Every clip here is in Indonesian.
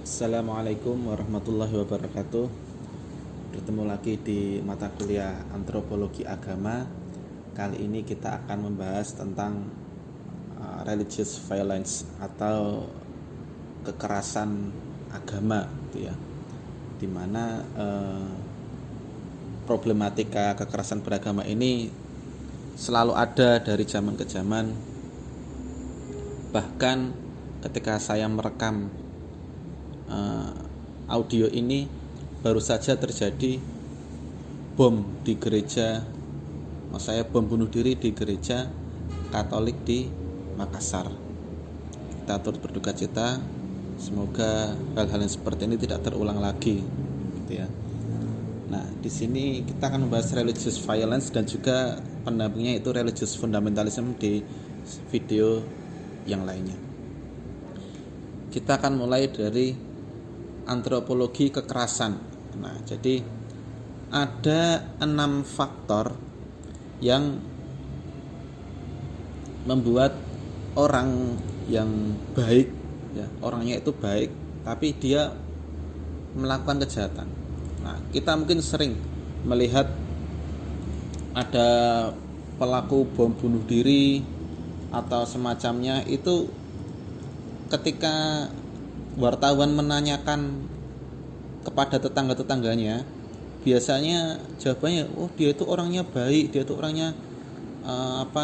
Assalamualaikum warahmatullahi wabarakatuh. Bertemu lagi di mata kuliah Antropologi Agama. Kali ini kita akan membahas tentang religious violence atau kekerasan agama, gitu ya. Dimana problematika kekerasan beragama ini selalu ada dari zaman ke zaman. Bahkan ketika saya merekam audio ini, baru saja terjadi bom di gereja, maksud saya bom bunuh diri di gereja Katolik di Makassar. Kita turut berduka cita, semoga hal-hal yang seperti ini tidak terulang lagi, gitu ya. Nah, di sini kita akan membahas religious violence dan juga pendampingnya itu religious fundamentalism di video yang lainnya. Kita akan mulai dari antropologi kekerasan. Nah, jadi ada 6 faktor yang membuat orang yang baik, ya, orangnya itu baik, tapi dia melakukan kejahatan. Nah, kita mungkin sering melihat ada pelaku bom bunuh diri atau semacamnya itu, ketika wartawan menanyakan kepada tetangga-tetangganya, biasanya jawabannya, oh dia itu orangnya baik, dia itu orangnya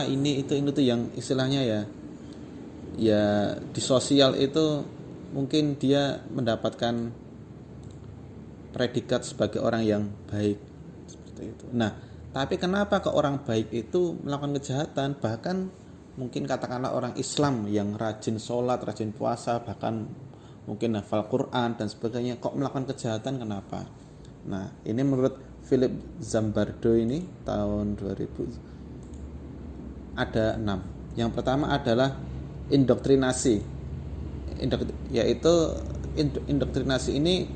ini itu yang istilahnya ya di sosial itu mungkin dia mendapatkan predikat sebagai orang yang baik, seperti itu. Nah, tapi kenapa ke orang baik itu melakukan kejahatan? Bahkan mungkin katakanlah orang Islam yang rajin sholat, rajin puasa, bahkan mungkin hafal Quran dan sebagainya, kok melakukan kejahatan, kenapa? Nah, ini menurut Philip Zimbardo ini tahun 2000 ada 6. Yang pertama adalah indoktrinasi. Indoktrinasi ini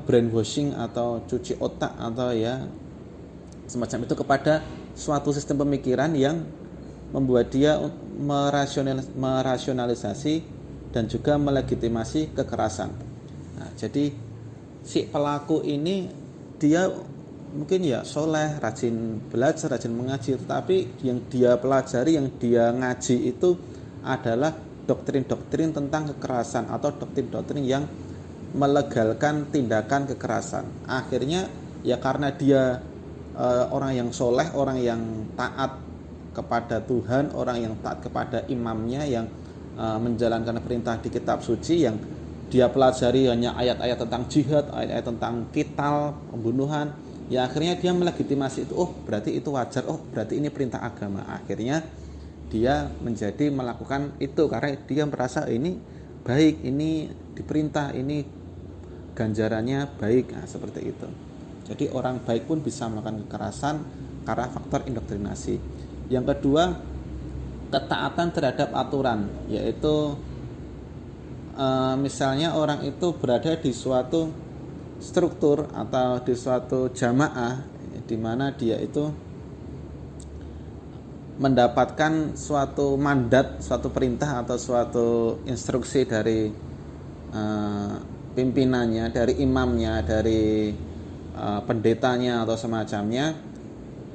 brainwashing atau cuci otak atau ya semacam itu kepada suatu sistem pemikiran yang membuat dia merasionalisasi dan juga melegitimasi kekerasan. Nah, jadi si pelaku ini dia mungkin ya soleh, rajin belajar, rajin mengaji, tetapi yang dia pelajari, yang dia ngaji itu adalah doktrin-doktrin tentang kekerasan atau doktrin-doktrin yang melegalkan tindakan kekerasan. Akhirnya ya karena dia orang yang soleh, orang yang taat kepada Tuhan, orang yang taat kepada imamnya, yang menjalankan perintah di kitab suci, yang dia pelajari hanya ayat-ayat tentang jihad, ayat-ayat tentang qital, pembunuhan, ya akhirnya dia melegitimasi itu, oh berarti itu wajar, oh berarti ini perintah agama. Akhirnya dia menjadi melakukan itu karena dia merasa ini baik, ini diperintah, ini ganjarannya baik. Nah, seperti itu. Jadi orang baik pun bisa melakukan kekerasan karena faktor indoktrinasi. Yang kedua, ketaatan terhadap aturan, yaitu misalnya orang itu berada di suatu struktur atau di suatu jamaah di mana dia itu mendapatkan suatu mandat, suatu perintah atau suatu instruksi dari pimpinannya, dari imamnya, dari pendetanya atau semacamnya,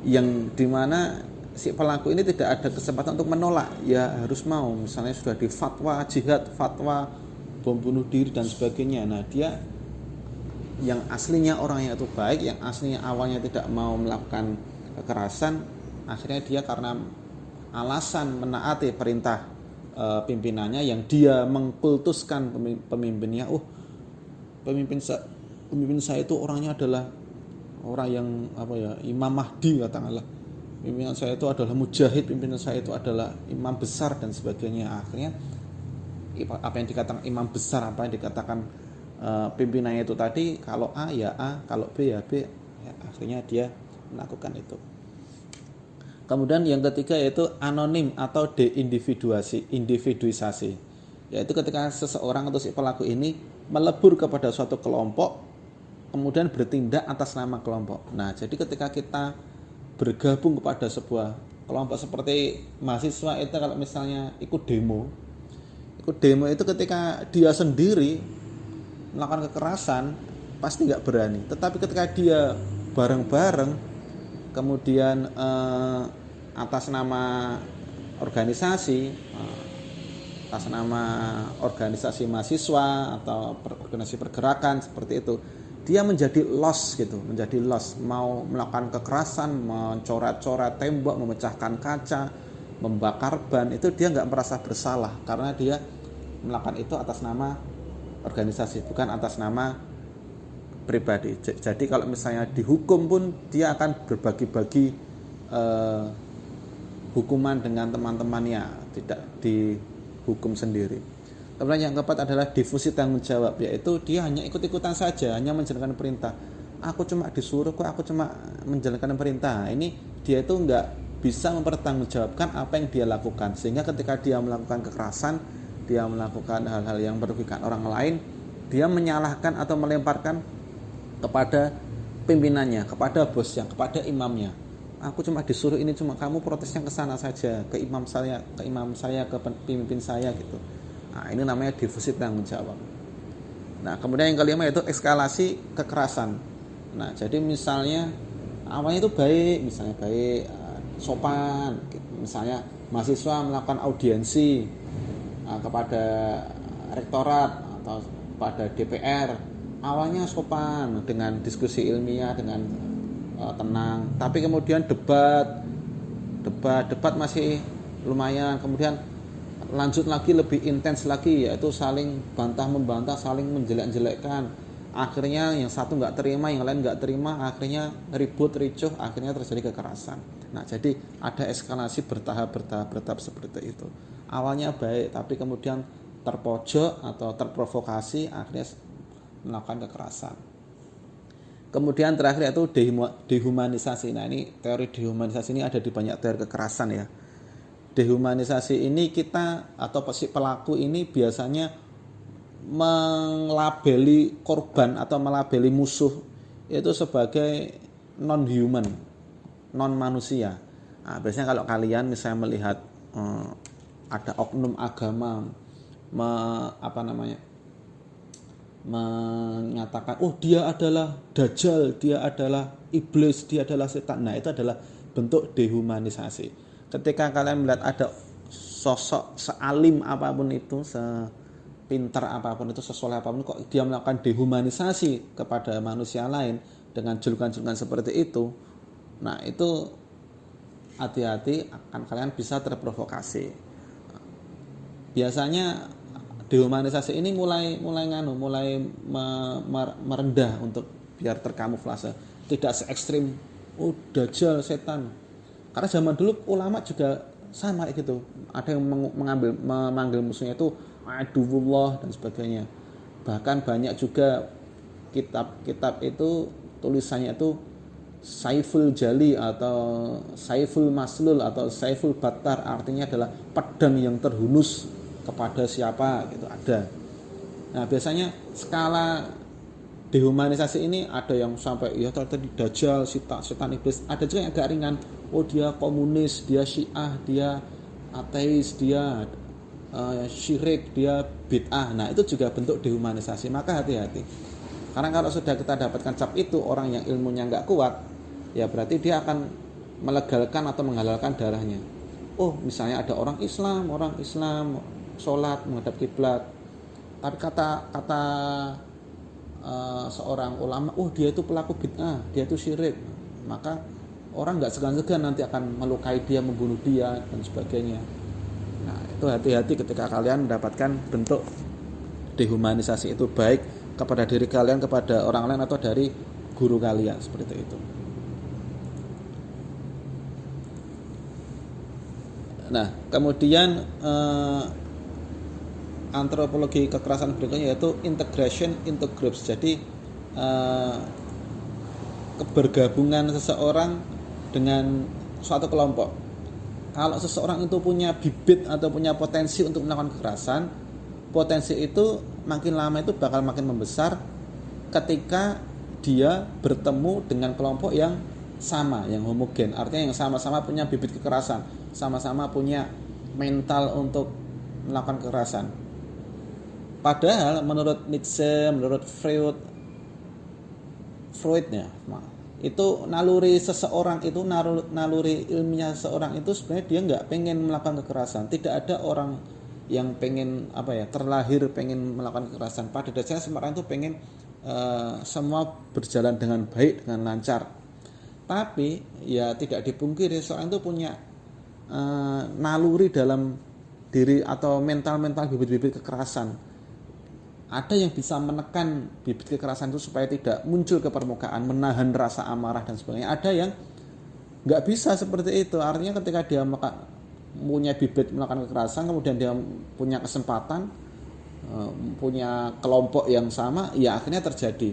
yang dimana si pelaku ini tidak ada kesempatan untuk menolak, ya harus mau. Misalnya sudah di fatwa jihad, fatwa bom bunuh diri dan sebagainya. Nah, dia yang aslinya orangnya itu baik, yang aslinya awalnya tidak mau melakukan kekerasan, akhirnya dia karena alasan menaati perintah pimpinannya yang dia mengkultuskan pemimpinnya, pemimpin saya itu orangnya adalah orang yang Imam Mahdi katakanlah, pimpinan saya itu adalah mujahid, pimpinan saya itu adalah imam besar dan sebagainya. Akhirnya apa yang dikatakan imam besar, apa yang dikatakan pimpinannya itu tadi, kalau A ya A, kalau B ya B, ya, akhirnya dia melakukan itu. Kemudian yang ketiga yaitu anonim atau individuisasi, yaitu ketika seseorang atau si pelaku ini melebur kepada suatu kelompok, kemudian bertindak atas nama kelompok. Nah, jadi ketika kita bergabung kepada sebuah kelompok seperti mahasiswa itu, kalau misalnya ikut demo demo itu ketika dia sendiri melakukan kekerasan pasti nggak berani. Tetapi ketika dia bareng-bareng, kemudian atas nama organisasi, atas nama organisasi mahasiswa atau organisasi pergerakan seperti itu, dia menjadi lost gitu, menjadi lost, mau melakukan kekerasan, mencoret-coret tembok, memecahkan kaca, membakar ban, itu dia nggak merasa bersalah karena dia melakukan itu atas nama organisasi, bukan atas nama pribadi. Jadi kalau misalnya dihukum pun dia akan berbagi-bagi hukuman dengan teman-temannya, tidak dihukum sendiri. Kemudian yang keempat adalah difusi tanggung jawab, yaitu dia hanya ikut-ikutan saja, hanya menjalankan perintah. Aku cuma disuruh kok, aku cuma menjalankan perintah. Ini dia itu nggak bisa mempertanggungjawabkan apa yang dia lakukan, sehingga ketika dia melakukan kekerasan, dia melakukan hal-hal yang merugikan orang lain, dia menyalahkan atau melemparkan kepada pimpinannya, kepada bosnya, kepada imamnya. Aku cuma disuruh ini, cuma kamu protesnya ke sana saja, ke imam saya, ke pemimpin saya gitu. Nah, ini namanya difusi tanggung jawab. Nah, kemudian yang kelima yaitu eskalasi kekerasan. Nah, jadi misalnya awalnya itu baik, misalnya baik, sopan, misalnya mahasiswa melakukan audiensi kepada rektorat atau kepada DPR, awalnya sopan dengan diskusi ilmiah, dengan tenang, tapi kemudian debat masih lumayan, kemudian lanjut lagi lebih intens lagi, yaitu saling bantah membantah, saling menjelek-jelekkan. Akhirnya yang satu nggak terima, yang lain nggak terima, akhirnya ribut ricuh, akhirnya terjadi kekerasan. Nah, jadi ada eskalasi bertahap seperti itu. Awalnya baik, tapi kemudian terpojok atau terprovokasi, akhirnya melakukan kekerasan. Kemudian terakhir yaitu dehumanisasi. Nah, ini teori dehumanisasi ini ada di banyak teori kekerasan ya. Dehumanisasi ini kita atau si pelaku ini biasanya melabeli korban atau melabeli musuh itu sebagai non-human, non-manusia. Nah, biasanya kalau kalian misalnya melihat ada oknum agama menyatakan, oh dia adalah dajjal, dia adalah iblis, dia adalah setan. Nah, itu adalah bentuk dehumanisasi. Ketika kalian melihat ada sosok sealim apapun itu, sepintar apapun itu, sesoleh apapun, kok dia melakukan dehumanisasi kepada manusia lain dengan julukan-julukan seperti itu, nah itu hati-hati, akan kalian bisa terprovokasi. Biasanya dehumanisasi ini mulai merendah untuk biar terkamuflase, tidak se ekstrim dajjal, setan. Karena zaman dulu ulama juga sama gitu, ada yang memanggil musuhnya itu aduwullah dan sebagainya. Bahkan banyak juga kitab-kitab itu tulisannya itu saiful jali atau saiful maslul atau saiful batar, artinya adalah pedang yang terhunus kepada siapa gitu, ada. Nah, biasanya skala dehumanisasi ini ada yang sampai ya tadi dajjal, setan iblis, ada juga yang agak ringan. Oh dia komunis, dia syiah, dia ateis, dia syirik, dia bid'ah. Nah, itu juga bentuk dehumanisasi. Maka hati-hati. Karena kalau sudah kita dapatkan cap itu, orang yang ilmunya nggak kuat, ya berarti dia akan melegalkan atau menghalalkan darahnya. Oh, misalnya ada orang Islam sholat menghadap kiblat, tapi kata seorang ulama, oh dia itu pelaku bid'ah, dia itu syirik, maka orang nggak segan-segan nanti akan melukai dia, membunuh dia dan sebagainya. Nah, itu hati-hati ketika kalian mendapatkan bentuk dehumanisasi itu, baik kepada diri kalian, kepada orang lain, atau dari guru kalian, seperti itu. Nah, kemudian antropologi kekerasan berikutnya yaitu integration into groups. Jadi kebergabungan seseorang dengan suatu kelompok. Kalau seseorang itu punya bibit atau punya potensi untuk melakukan kekerasan, potensi itu makin lama itu bakal makin membesar ketika dia bertemu dengan kelompok yang sama, yang homogen. Artinya yang sama-sama punya bibit kekerasan, sama-sama punya mental untuk melakukan kekerasan. Padahal menurut Nietzsche, menurut Freudnya, itu naluri seseorang itu, naluri ilmiah seseorang itu sebenarnya dia nggak pengen melakukan kekerasan. Tidak ada orang yang pengen terlahir pengen melakukan kekerasan. Pada dasarnya semua orang itu pengen semua berjalan dengan baik, dengan lancar. Tapi ya tidak dipungkiri seorang itu punya naluri dalam diri atau mental bibit-bibit kekerasan. Ada yang bisa menekan bibit kekerasan itu supaya tidak muncul ke permukaan, menahan rasa amarah dan sebagainya. Ada yang nggak bisa seperti itu. Artinya ketika dia punya bibit melakukan kekerasan, kemudian dia punya kesempatan, punya kelompok yang sama, ya akhirnya terjadi.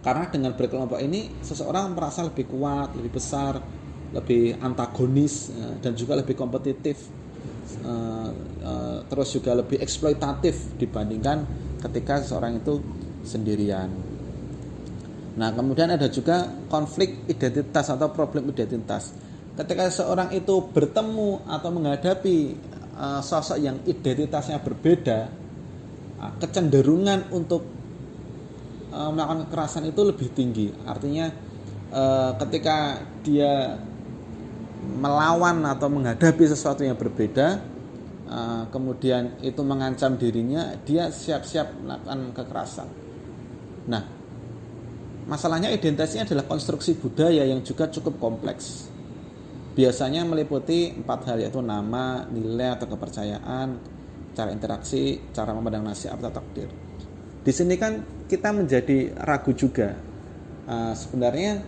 Karena dengan berkelompok ini, seseorang merasa lebih kuat, lebih besar, lebih antagonis, dan juga lebih kompetitif. Terus juga lebih eksploitatif dibandingkan ketika seseorang itu sendirian. Nah, kemudian ada juga konflik identitas atau problem identitas. Ketika seseorang itu bertemu atau menghadapi sosok yang identitasnya berbeda, kecenderungan untuk melakukan kekerasan itu lebih tinggi. Artinya ketika dia melawan atau menghadapi sesuatu yang berbeda, kemudian itu mengancam dirinya, dia siap-siap melakukan kekerasan. Nah, masalahnya identitasnya adalah konstruksi budaya yang juga cukup kompleks. Biasanya meliputi 4 hal, yaitu nama, nilai atau kepercayaan, cara interaksi, cara memandang nasib atau takdir. Di sini kan kita menjadi ragu juga. Sebenarnya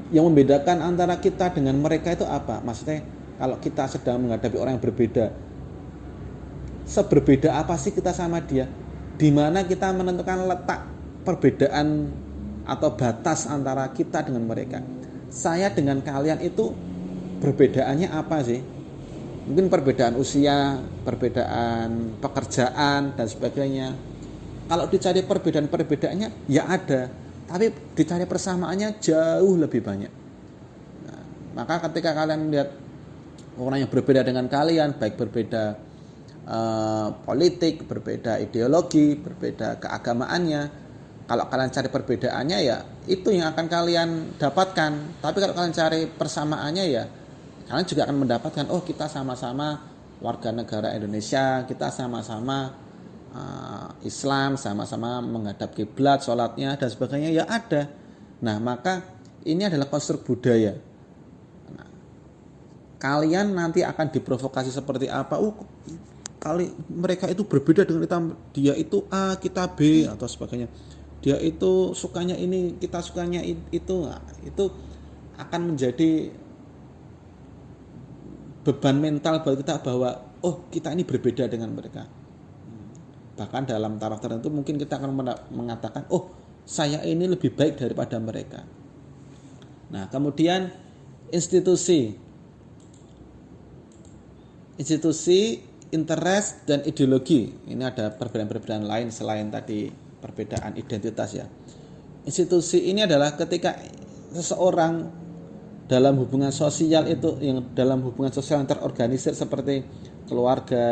yang membedakan antara kita dengan mereka itu apa? Maksudnya kalau kita sedang menghadapi orang yang berbeda, seberbeda apa sih kita sama dia? Di mana kita menentukan letak perbedaan atau batas antara kita dengan mereka? Saya dengan kalian itu perbedaannya apa sih? Mungkin perbedaan usia, perbedaan pekerjaan dan sebagainya. Kalau dicari perbedaan-perbedaannya ya ada, tapi dicari persamaannya jauh lebih banyak. Nah, maka ketika kalian melihat orang yang berbeda dengan kalian, baik berbeda politik, berbeda ideologi, berbeda keagamaannya, kalau kalian cari perbedaannya ya itu yang akan kalian dapatkan. Tapi kalau kalian cari persamaannya ya kalian juga akan mendapatkan, oh kita sama-sama warga negara Indonesia, kita sama-sama Islam, sama-sama menghadap kiblat, sholatnya dan sebagainya ya ada. Nah, maka ini adalah konstruk budaya. Nah, kalian nanti akan diprovokasi seperti apa? Kali mereka itu berbeda dengan kita, dia itu A, kita B atau sebagainya. Dia itu sukanya ini, kita sukanya itu. Nah, itu akan menjadi beban mental buat kita bahwa oh kita ini berbeda dengan mereka. Bahkan dalam taraf tertentu mungkin kita akan mengatakan, oh saya ini lebih baik daripada mereka. Nah, kemudian institusi, interest dan ideologi. Ini ada perbedaan-perbedaan lain selain tadi perbedaan identitas ya. Institusi ini adalah ketika seseorang dalam hubungan sosial itu, yang dalam hubungan sosial yang terorganisir seperti keluarga,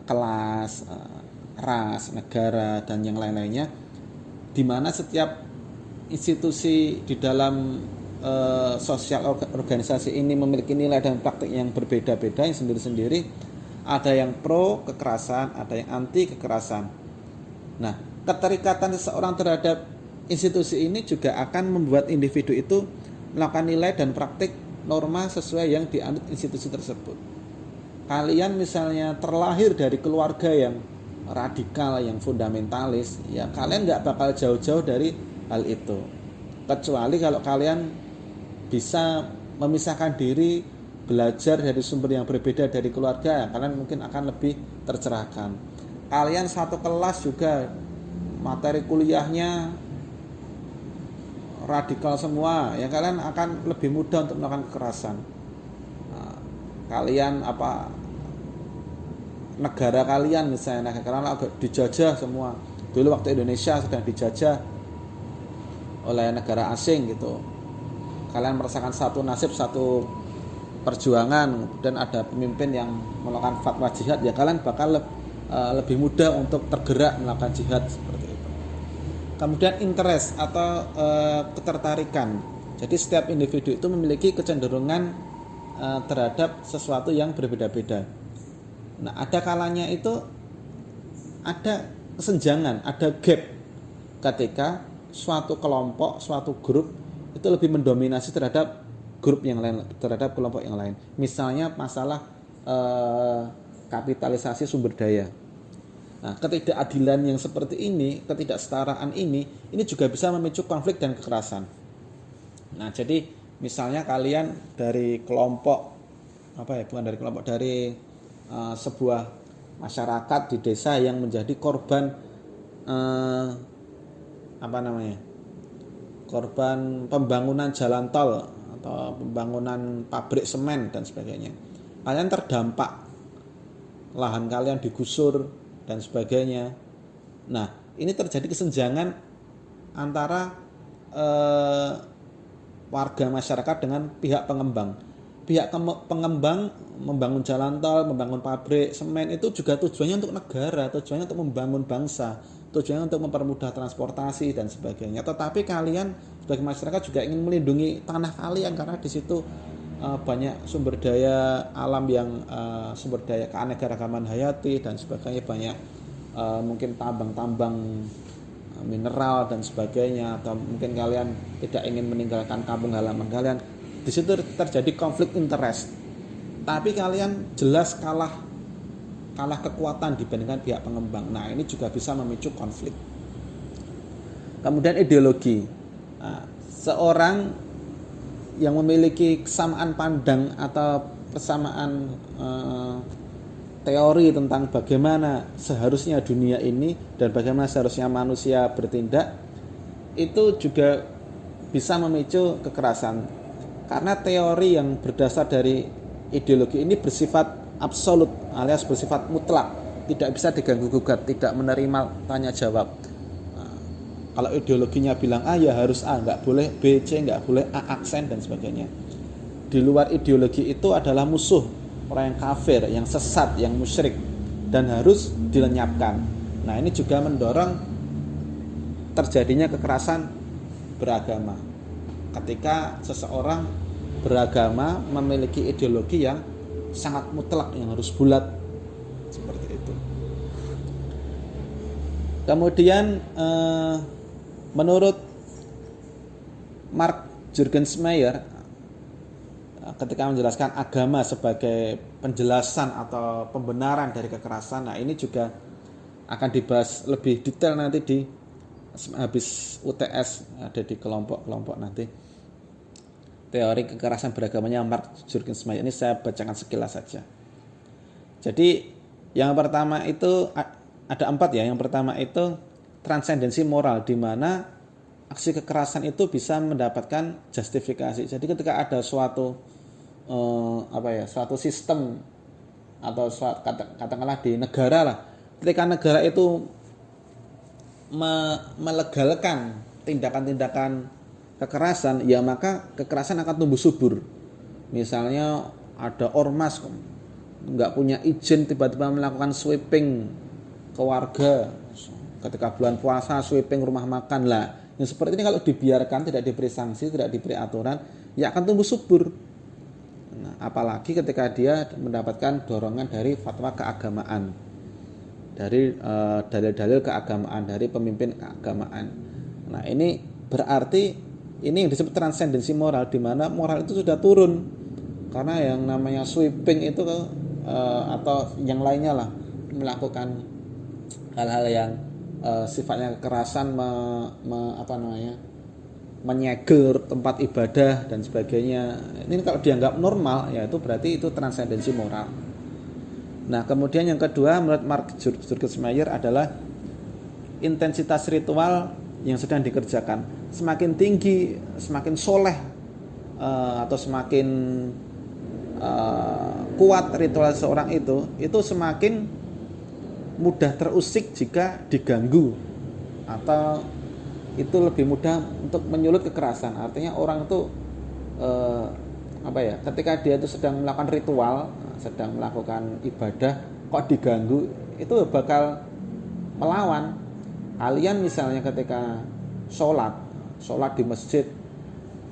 kelas, ras, negara dan yang lain-lainnya, di mana setiap institusi di dalam sosial organisasi ini memiliki nilai dan praktik yang berbeda-beda, yang sendiri-sendiri. Ada yang pro kekerasan, ada yang anti kekerasan. Nah, keterikatan seseorang terhadap institusi ini juga akan membuat individu itu melakukan nilai dan praktik norma sesuai yang dianut institusi tersebut. Kalian misalnya terlahir dari keluarga yang radikal, yang fundamentalis, ya kalian nggak bakal jauh-jauh dari hal itu. Kecuali kalau kalian bisa memisahkan diri, belajar dari sumber yang berbeda dari keluarga, ya kalian mungkin akan lebih tercerahkan. Kalian satu kelas juga materi kuliahnya radikal semua, ya kalian akan lebih mudah untuk melakukan kekerasan. Kalian negara kalian misalnya karena dijajah semua. Dulu waktu Indonesia sedang dijajah oleh negara asing gitu, kalian merasakan satu nasib, satu perjuangan, dan ada pemimpin yang melakukan fatwa jihad, ya kalian bakal lebih mudah untuk tergerak melakukan jihad seperti itu. Kemudian interest atau ketertarikan. Jadi setiap individu itu memiliki kecenderungan terhadap sesuatu yang berbeda-beda. Nah, ada kalanya itu ada kesenjangan, ada gap ketika suatu kelompok, suatu grup itu lebih mendominasi terhadap grup yang lain, terhadap kelompok yang lain. Misalnya masalah kapitalisasi sumber daya. Nah, ketidakadilan yang seperti ini, ketidaksetaraan ini juga bisa memicu konflik dan kekerasan. Nah, jadi misalnya kalian dari kelompok dari sebuah masyarakat di desa yang menjadi korban korban pembangunan jalan tol atau pembangunan pabrik semen dan sebagainya. Kalian terdampak, lahan kalian digusur dan sebagainya. Nah, ini terjadi kesenjangan antara warga masyarakat dengan pihak pengembang. Pihak pengembang membangun jalan tol, membangun pabrik semen itu juga tujuannya untuk negara, tujuannya untuk membangun bangsa, tujuannya untuk mempermudah transportasi dan sebagainya. Tetapi kalian sebagai masyarakat juga ingin melindungi tanah kalian karena di situ banyak sumber daya alam yang sumber daya keanekaragaman hayati dan sebagainya, banyak mungkin tambang-tambang mineral dan sebagainya, atau mungkin kalian tidak ingin meninggalkan kampung halaman kalian. Di situ terjadi konflik interest. Tapi kalian jelas kalah kekuatan dibandingkan pihak pengembang. Nah, ini juga bisa memicu konflik. Kemudian ideologi. Nah, seorang yang memiliki kesamaan pandang atau persamaan teori tentang bagaimana seharusnya dunia ini dan bagaimana seharusnya manusia bertindak, itu juga bisa memicu kekerasan. Karena teori yang berdasar dari ideologi ini bersifat absolut alias bersifat mutlak, tidak bisa diganggu-gugat, tidak menerima tanya jawab. Nah, kalau ideologinya bilang A ya harus A, nggak boleh B, C, nggak boleh A aksen dan sebagainya. Di luar ideologi itu adalah musuh, orang yang kafir, yang sesat, yang musyrik, dan harus dilenyapkan. Nah, ini juga mendorong terjadinya kekerasan beragama. Ketika seseorang beragama memiliki ideologi yang sangat mutlak, yang harus bulat seperti itu. Kemudian menurut Mark Juergensmeyer, ketika menjelaskan agama sebagai penjelasan atau pembenaran dari kekerasan, nah ini juga akan dibahas lebih detail nanti di habis UTS, ada di kelompok-kelompok nanti. Teori kekerasan beragamanya Mark Juergensmeyer ini saya bacakan sekilas saja. Jadi yang pertama itu ada 4 ya. Yang pertama itu transendensi moral, di mana aksi kekerasan itu bisa mendapatkan justifikasi. Jadi ketika ada suatu suatu sistem atau katakanlah di negara lah, ketika negara itu melegalkan tindakan-tindakan kekerasan, ya maka kekerasan akan tumbuh subur. Misalnya ada ormas nggak punya izin tiba-tiba melakukan sweeping ke warga ketika bulan puasa, sweeping rumah makan lah. Yang seperti ini kalau dibiarkan, tidak diberi sanksi, tidak diberi aturan, ya akan tumbuh subur. Nah, apalagi ketika dia mendapatkan dorongan dari fatwa keagamaan, dari dalil-dalil keagamaan, dari pemimpin keagamaan. Nah, ini berarti ini yang disebut transendensi moral, di mana moral itu sudah turun. Karena yang namanya sweeping itu atau yang lainnya lah, melakukan hal-hal yang sifatnya kekerasan, menyegel tempat ibadah dan sebagainya. Ini kalau dianggap normal, ya itu berarti itu transendensi moral. Nah, kemudian yang kedua menurut Mark Juergensmeyer adalah intensitas ritual yang sedang dikerjakan. Semakin tinggi, semakin soleh atau semakin kuat ritual seorang itu semakin mudah terusik jika diganggu, atau itu lebih mudah untuk menyulut kekerasan. Artinya orang itu ketika dia itu sedang melakukan ritual, sedang melakukan ibadah, kok diganggu, itu bakal melawan. Kalian misalnya ketika sholat di masjid,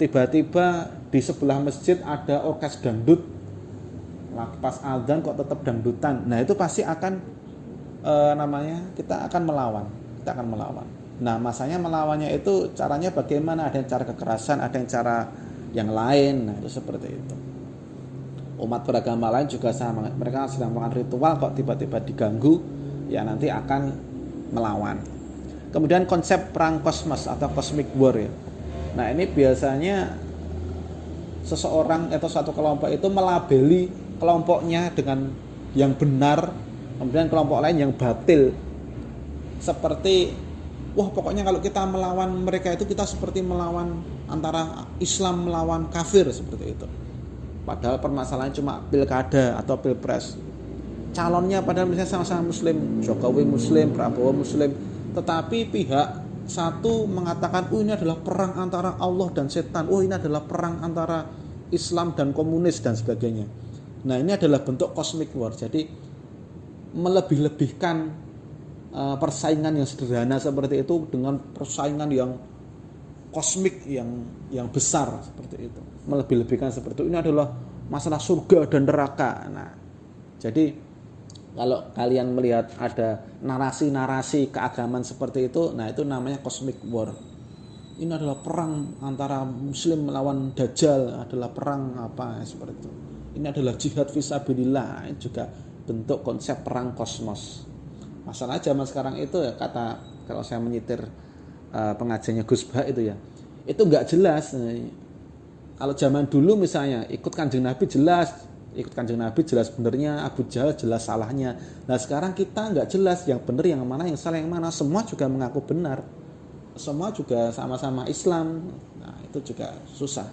tiba-tiba di sebelah masjid ada orkes dangdut, pas azan kok tetap dangdutan, nah itu pasti akan kita akan melawan. Nah masanya melawannya itu caranya bagaimana? Ada yang cara kekerasan, ada yang cara yang lain. Nah itu seperti itu. Umat beragama lain juga sama, mereka sedang melakukan ritual kok tiba-tiba diganggu, ya nanti akan melawan. Kemudian konsep perang kosmos atau cosmic war ya. Nah ini biasanya seseorang atau satu kelompok itu melabeli kelompoknya dengan yang benar, kemudian kelompok lain yang batil. Seperti wah pokoknya kalau kita melawan mereka itu kita seperti melawan antara Islam melawan kafir, seperti itu. Padahal permasalahannya cuma pilkada atau pilpres. Calonnya padahal misalnya sama-sama muslim, Jokowi muslim, Prabowo muslim, tetapi pihak satu mengatakan ini adalah perang antara Allah dan setan, ini adalah perang antara Islam dan komunis dan sebagainya. Nah ini adalah bentuk cosmic war. Jadi melebih-lebihkan persaingan yang sederhana seperti itu dengan persaingan yang kosmik yang besar seperti itu. Melebih-lebihkan seperti itu. Ini adalah masalah surga dan neraka. Nah, jadi kalau kalian melihat ada narasi-narasi keagamaan seperti itu, nah itu namanya cosmic war. Ini adalah perang antara muslim melawan dajjal, adalah perang apa seperti itu. Ini adalah jihad fisabilillah, ini juga bentuk konsep perang kosmos. Masalah zaman sekarang itu ya, kata kalau saya menyitir pengajiannya Gus Bah itu ya, itu enggak jelas. Kalau zaman dulu misalnya ikut Kanjeng Nabi jelas benernya, Abu Jahal jelas salahnya. Nah sekarang kita nggak jelas yang benar yang mana, yang salah yang mana. Semua juga mengaku benar, semua juga sama-sama Islam. Nah itu juga susah.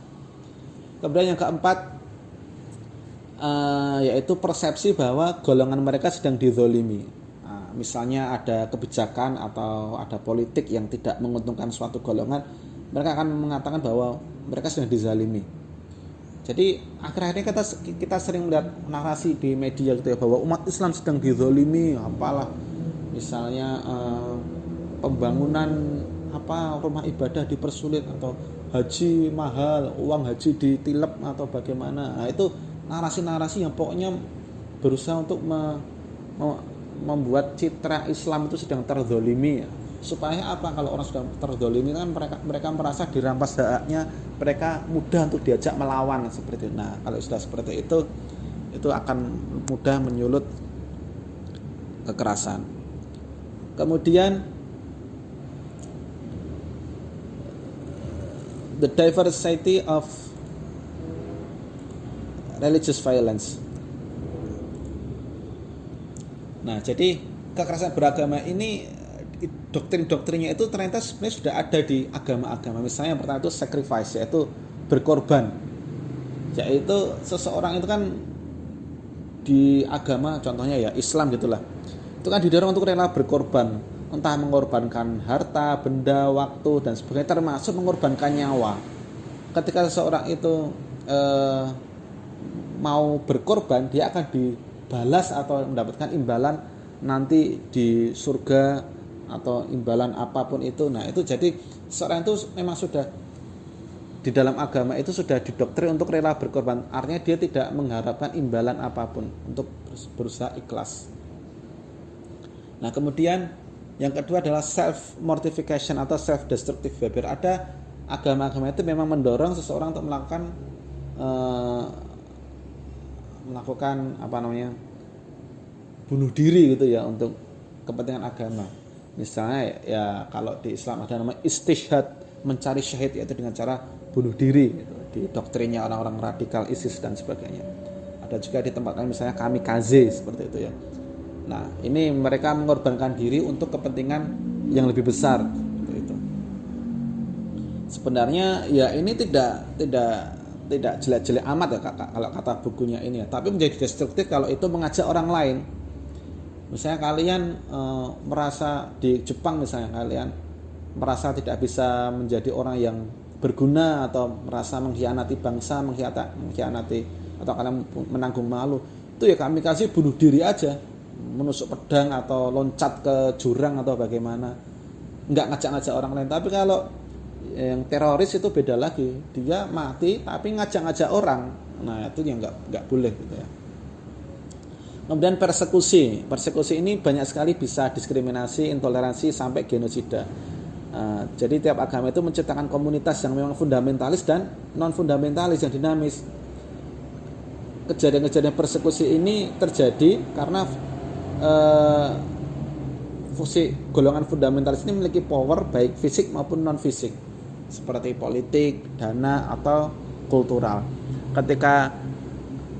Kemudian yang keempat yaitu persepsi bahwa golongan mereka sedang dizolimi. Nah, misalnya ada kebijakan atau ada politik yang tidak menguntungkan suatu golongan, mereka akan mengatakan bahwa mereka sedang dizalimi. Jadi akhir-akhir ini kita sering melihat narasi di media gitu ya, bahwa umat Islam sedang dizolimi, apalah misalnya pembangunan rumah ibadah dipersulit, atau haji mahal, uang haji ditilep atau bagaimana. Nah itu narasi-narasi yang pokoknya berusaha untuk membuat citra Islam itu sedang terzolimi ya. Supaya apa? Kalau orang sudah terzolimi kan mereka merasa dirampas haknya, mereka mudah untuk diajak melawan seperti itu. Nah kalau sudah seperti itu akan mudah menyulut kekerasan. Kemudian the diversity of religious violence. Nah jadi kekerasan beragama ini, doktrin-doktrinnya itu ternyata sebenarnya sudah ada di agama-agama. Misalnya yang pertama itu sacrifice, yaitu berkorban. Yaitu seseorang itu kan di agama contohnya ya Islam gitulah, itu kan didorong untuk rela berkorban, entah mengorbankan harta, benda, waktu dan sebagainya, termasuk mengorbankan nyawa. Ketika seseorang itu mau berkorban, dia akan dibalas atau mendapatkan imbalan nanti di surga atau imbalan apapun itu. Nah itu jadi seorang itu memang sudah di dalam agama itu sudah didoktrin untuk rela berkorban. Artinya dia tidak mengharapkan imbalan apapun, untuk berusaha ikhlas. Nah kemudian yang kedua adalah self mortification atau self destructive behavior. Ada agama-agama itu memang mendorong seseorang untuk melakukan bunuh diri gitu ya, untuk kepentingan agama. Misalnya ya kalau di Islam ada nama istishhad, mencari syahid, yaitu dengan cara bunuh diri gitu, di doktrinnya orang-orang radikal ISIS dan sebagainya. Ada juga di tempat lain misalnya kamikaze seperti itu ya. Nah ini mereka mengorbankan diri untuk kepentingan yang lebih besar seperti itu. Sebenarnya ya ini tidak jelek-jelek amat ya kalau kata bukunya ini ya, tapi menjadi destruktif kalau itu mengajak orang lain. Misalnya kalian merasa di Jepang misalnya, kalian merasa tidak bisa menjadi orang yang berguna, atau merasa mengkhianati bangsa, mengkhianati atau kalian menanggung malu, itu ya kami kasih bunuh diri aja. menusuk pedang atau loncat ke jurang atau bagaimana, nggak ngajak-ngajak orang lain. Tapi kalau yang teroris itu beda lagi, dia mati tapi ngajak-ngajak orang, nah itu yang nggak boleh gitu ya. Kemudian persekusi ini banyak sekali, bisa diskriminasi, intoleransi sampai genosida. Jadi tiap agama itu menciptakan komunitas yang memang fundamentalis dan non fundamentalis yang dinamis. Kejadian-kejadian persekusi ini terjadi karena fungsi golongan fundamentalis ini memiliki power baik fisik maupun non fisik, seperti politik, dana atau kultural. Ketika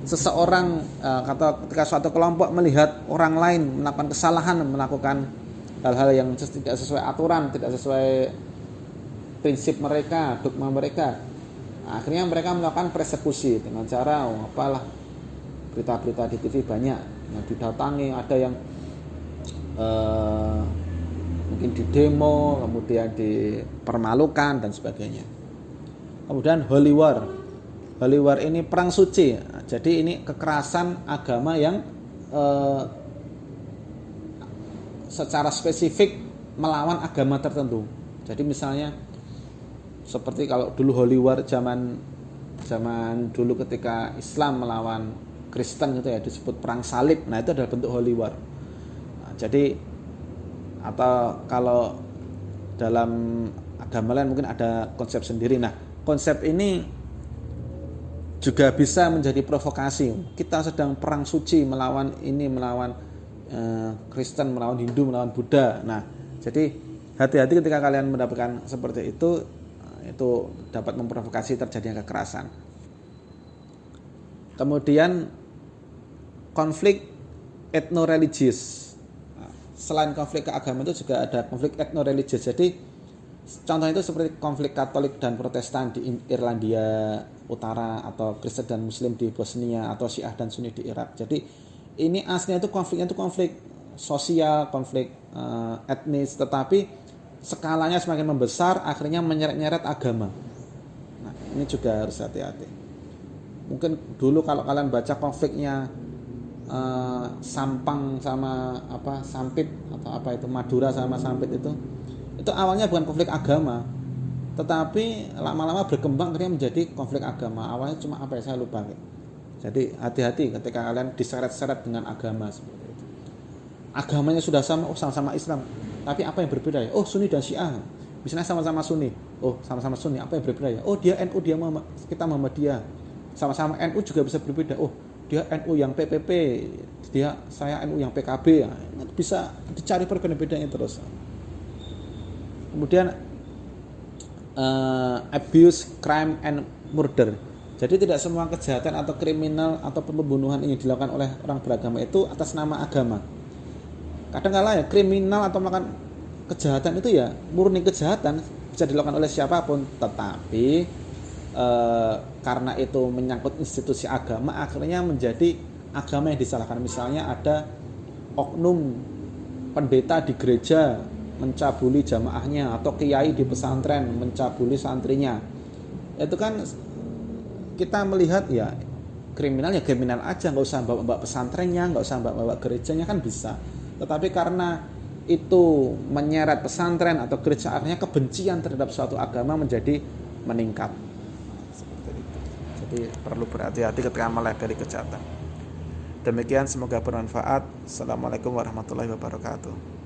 seseorang atau ketika suatu kelompok melihat orang lain melakukan kesalahan, melakukan hal-hal yang tidak sesuai aturan, tidak sesuai prinsip mereka, dogma mereka, akhirnya mereka melakukan persekusi dengan cara apalah, berita-berita di TV banyak yang didatangi, ada yang mungkin di demo, kemudian dipermalukan dan sebagainya. Kemudian Holy War ini perang suci. Jadi ini kekerasan agama yang secara spesifik melawan agama tertentu. Jadi misalnya seperti kalau dulu Holy War zaman dulu ketika Islam melawan Kristen gitu ya, disebut perang salib. Nah, itu adalah bentuk Holy War. Nah, jadi atau kalau dalam agama lain mungkin ada konsep sendiri. Nah, konsep ini juga bisa menjadi provokasi. Kita sedang perang suci melawan Kristen, melawan Hindu, melawan Buddha. Nah, jadi hati-hati ketika kalian mendapatkan seperti itu dapat memprovokasi terjadinya kekerasan. Kemudian konflik etno-religius. Selain konflik keagamaan itu juga ada konflik etno-religius. Jadi contohnya itu seperti konflik Katolik dan Protestan di Irlandia Utara, atau Kristen dan Muslim di Bosnia, atau Syiah dan Sunni di Irak. Jadi ini aslinya itu konfliknya itu konflik sosial, konflik etnis, tetapi skalanya semakin membesar, akhirnya menyeret-nyeret agama. Nah, ini juga harus hati-hati. Mungkin dulu kalau kalian baca konfliknya Sampang sama Sampit atau itu Madura sama Sampit itu awalnya bukan konflik agama, tetapi lama-lama berkembang akhirnya menjadi konflik agama. Awalnya cuma saya lupa. Jadi hati-hati ketika kalian diseret-seret dengan agama seperti itu. Agamanya sudah sama, sama-sama Islam, tapi apa yang berbeda ya? Oh, Sunni dan Syiah. Misalnya sama-sama Sunni. Oh, sama-sama Sunni, apa yang berbeda ya? Oh, dia NU, kita Muhammadiyah. Sama-sama NU juga bisa berbeda. Oh, dia NU yang PPP, saya NU yang PKB. Ya, bisa dicari perbedaan-bedanya terus. Kemudian abuse, crime, and murder. Jadi tidak semua kejahatan atau kriminal atau pembunuhan yang dilakukan oleh orang beragama itu atas nama agama. Kadang-kala ya kriminal atau melakukan kejahatan itu ya murni kejahatan, bisa dilakukan oleh siapapun, tetapi karena itu menyangkut institusi agama, akhirnya menjadi agama yang disalahkan. Misalnya ada oknum pendeta di gereja mencabuli jamaahnya, atau kiai di pesantren mencabuli santrinya. Itu kan kita melihat ya kriminal aja, nggak usah bawa pesantrennya, nggak usah bawa gerejanya, kan bisa. Tetapi karena itu menyeret pesantren atau gereja, akhirnya kebencian terhadap suatu agama menjadi meningkat. Seperti itu. Jadi perlu berhati-hati ketika melabeli kejahatan. Demikian, semoga bermanfaat. Assalamualaikum warahmatullahi wabarakatuh.